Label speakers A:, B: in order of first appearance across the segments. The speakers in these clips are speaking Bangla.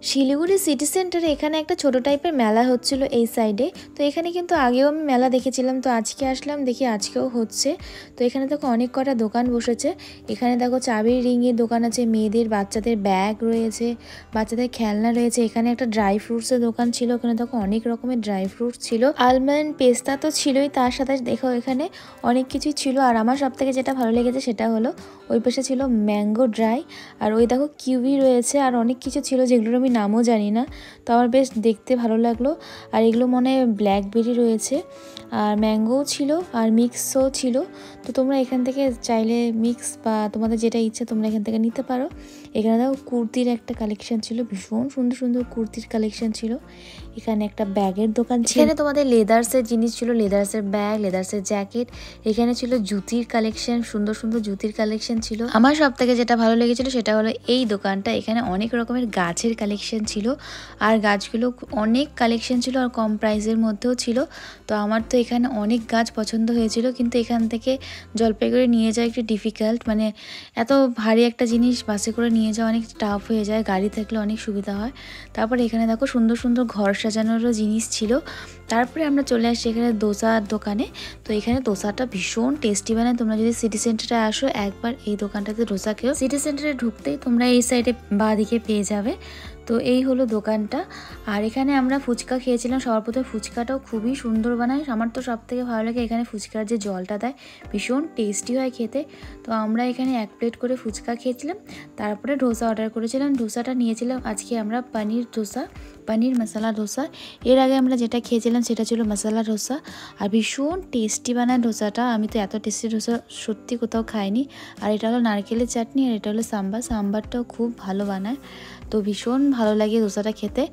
A: শিলিগুড়ি সিটি সেন্টারে এখানে একটা ছোট টাইপের মেলা হচ্ছিল এই সাইডে। তো এখানে কিন্তু আগেও আমি মেলা দেখেছিলাম, তো আজকে আসলাম, দেখি আজকেও হচ্ছে। তো এখানে দেখো অনেক কটা দোকান বসেছে। এখানে দেখো চাবির রিংয়ের দোকান আছে, মেয়েদের বাচ্চাদের ব্যাগ রয়েছে, বাচ্চাদের খেলনা রয়েছে। এখানে একটা ড্রাই ফ্রুটসের দোকান ছিল, ওখানে দেখো অনেক রকমের ড্রাই ফ্রুটস ছিল, আলমন্ড পেস্তা তো ছিলই, তার সাথে দেখো এখানে অনেক কিছুই ছিল। আর আমার সব থেকে যেটা ভালো লেগেছে সেটা হলো ওই পাশে ছিল ম্যাঙ্গো ড্রাই, আর ওই দেখো কিউই রয়েছে, আর অনেক কিছু ছিল যেগুলোর আমি নামও জানি না। তো আমার বেশ দেখতে ভালো লাগলো। আর এগুলো মনে হয় ব্ল্যাকবেরি রয়েছে, আর ম্যাঙ্গোও ছিল, আর মিক্সও ছিল। তো তোমরা এখান থেকে চাইলে মিক্স বা তোমাদের যেটা ইচ্ছে তোমরা এখান থেকে নিতে পারো। এখানে দেখো কুর্তির একটা কালেকশন ছিল, ভীষণ সুন্দর সুন্দর কুর্তির কালেকশন ছিল। এখানে একটা ব্যাগের দোকান ছিল, এখানে তোমাদের লেদার্সের জিনিস ছিল, লেদার্সের ব্যাগ, লেদার্সের জ্যাকেট। এখানে ছিল জুতির কালেকশন, সুন্দর সুন্দর জুতির কালেকশন ছিল। আমার সব থেকে যেটা ভালো লেগেছিল সেটা হলো এই দোকানটা, এখানে অনেক রকমের গাছের কালেকশন ছিল, আর গাছগুলো অনেক কালেকশন ছিল, আর কম প্রাইসের মধ্যেও ছিল। তো আমার তো এখানে অনেক গাছ পছন্দ হয়েছিল, কিন্তু এখান থেকে জলপাইগুড়ি নিয়ে যাওয়া একটু ডিফিকাল্ট, মানে এত ভারী একটা জিনিস বাসে করে নিয়ে যাওয়া অনেক টাফ হয়ে যায়, গাড়ি থাকলে অনেক সুবিধা হয়। তারপর এখানে দেখো সুন্দর সুন্দর ঘর সাজানোরও জিনিস ছিল। তারপরে আমরা চলে আসছি এখানে দোসার দোকানে। তো এখানে দোসাটা ভীষণ টেস্টি বানায়, তোমরা যদি সিটি সেন্টারে আসো একবার এই দোকানটাতে ডোসা খেও। সিটি সেন্টারে ঢুকতেই তোমরা এই সাইডে বাঁ দিকে পেয়ে যাবে। তো এই হলো দোকানটা। আর এখানে আমরা ফুচকা খেয়েছিলাম, সবার প্রথমে ফুচকাটাও খুবই সুন্দর বানায়। আমার তো সব থেকে ভালো লাগে এখানে ফুচকার যে জলটা দেয়, ভীষণ টেস্টি হয় খেতে। তো আমরা এখানে 1 প্লেট করে ফুচকা খেয়েছিলাম, তারপরে ডোসা অর্ডার করেছিলাম। ডোসাটা নিয়েছিলাম আজকে আমরা পনির ডোসা, পনির মশলা ডোসা। এর আগে আমরা যেটা খেয়েছিলাম সেটা ছিল মশলা ডোসা, আর ভীষণ টেস্টি বানায় ডোসাটা। আমি তো এত টেস্টি ডোসা সত্যি কোথাও খাইনি। আর এটা হলো নারকেলের চাটনি, আর এটা হলো সাম্বার, সাম্বারটাও খুব ভালো বানায়। তো ভীষণ ভালো লাগে ডোসাটা খেতে।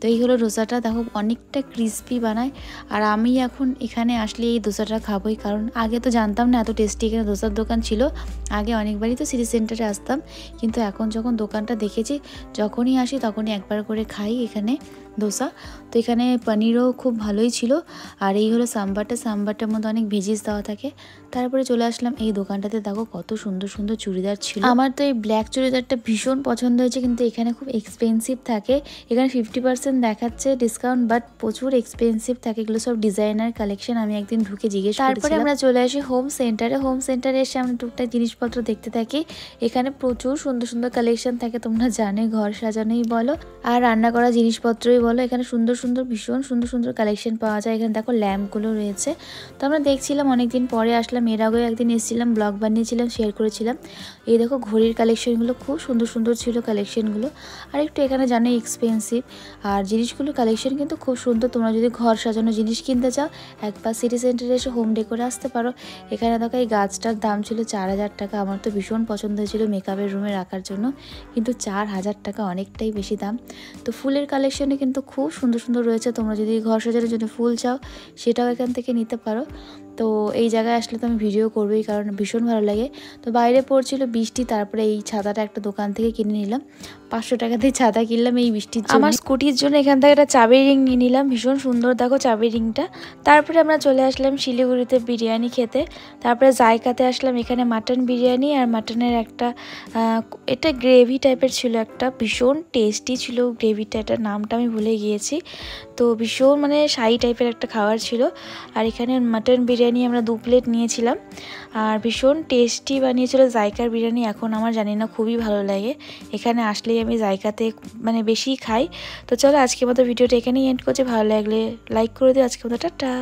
A: তো এই হলো ডোসাটা, দেখো অনেকটা ক্রিস্পি বানায়। আর আমি এখন এখানে আসলে এই ডোসাটা খাবোই, কারণ আগে তো জানতাম না এত টেস্টি এখানে ডোসার দোকান ছিল। আগে অনেকবারই তো সিটি সেন্টারে আসতাম, কিন্তু এখন যখন দোকানটা দেখেছি, যখনই আসি তখনই একবার করে খাই এখানে ডোসা। তো এখানে পনিরও খুব ভালোই ছিল। আর এই হলো সাম্বারটা, সাম্বারটার মধ্যে অনেক ভেজিস দেওয়া থাকে। তারপরে চলে আসলাম এই দোকানটাতে, দেখো কত সুন্দর সুন্দর চুড়িদার ছিল। আমার তো এই ব্ল্যাক চুড়িদারটা ভীষণ পছন্দ হয়েছে, কিন্তু এখানে খুব এক্সপেন্সিভ থাকে। এখানে 50% দেখাচ্ছে ডিসকাউন্ট, বাট প্রচুর এক্সপেন্সিভ থাকে। এগুলো সব ডিজাইনার কালেকশন, আমি একদিন ঢুকে জিজ্ঞেস করেছিলাম। তারপরে আমরা চলে আসি হোম সেন্টারে। হোম সেন্টারে এসে আমরা টুকটাক জিনিসপত্র দেখতে থাকি। এখানে প্রচুর সুন্দর সুন্দর কালেকশন থাকে, তোমরা জানো ঘর সাজানোই বলো আর রান্না করা জিনিসপত্রই বলো, এখানে সুন্দর সুন্দর ভীষণ সুন্দর সুন্দর কালেকশন পাওয়া যায়। এখানে দেখো ল্যাম্পগুলো রয়েছে। তো আমরা দেখছিলাম, অনেকদিন পরে আসলাম, এর আগেও একদিন এসেছিলাম, ব্লগ বানিয়েছিলাম, শেয়ার করেছিলাম। এই দেখো ঘড়ির কালেকশনগুলো খুব সুন্দর সুন্দর ছিল কালেকশনগুলো। আর একটু এখানে জানো এক্সপেন্সিভ, আর জিনিসগুলো কালেকশন কিন্তু খুব সুন্দর। তোমরা যদি ঘর সাজানো জিনিস কিনতে চাও একবার সিটি সেন্টারে এসে হোম ডেকোরে আসতে পারো। এখানে দেখো এই গাছটার দাম ছিল 4000 টাকা। আমার তো ভীষণ পছন্দ হয়েছিল মেকআপের রুমে রাখার জন্য, কিন্তু 4000 টাকা অনেকটাই বেশি দাম। তো ফুলের কালেকশনে কিন্তু খুব সুন্দর সুন্দর রয়েছে, তোমরা যদি ঘর সাজানোর জন্য ফুল চাও সেটাও এখান থেকে নিতে পারো। তো এই জায়গায় আসলে তো আমি ভিডিও করবোই, কারণ ভীষণ ভালো লাগে। তো বাইরে পড়ছিল বৃষ্টি, তারপরে এই ছাতাটা একটা দোকান থেকে কিনে নিলাম, 500 টাকা দিয়ে ছাতা কিনলাম এই বৃষ্টির জন্য। আমার স্কুটির জন্য এখান থেকে একটা চাবির রিং নিয়ে নিলাম, ভীষণ সুন্দর দেখো চাবির রিংটা। তারপরে আমরা চলে আসলাম শিলিগুড়িতে বিরিয়ানি খেতে। তারপরে জায়গাতে আসলাম, এখানে মাটন বিরিয়ানি আর মাটনের একটা এটা গ্রেভি টাইপের ছিল, একটা ভীষণ টেস্টি ছিল গ্রেভিটা, এটার নামটা আমি ভুলে গিয়েছি। তো ভীষণ মানে শাহি টাইপের একটা খাবার ছিল। আর এখানে মাটন বিরিয়ানি আমরা 2 প্লেট নিয়েছিলাম, আর ভীষণ টেস্টি বানিয়েছিল জায়কার বিরিয়ানি। এখন আমার জানি না খুবই ভালো লাগে, এখানে আসলেই আমি জায়গাতে মানে বেশি খাই। তো চলো আজকের মতো ভিডিওটা এখানেই এন্ড করছি, ভালো লাগলে লাইক করে দিও। আজকের মতো টাটা।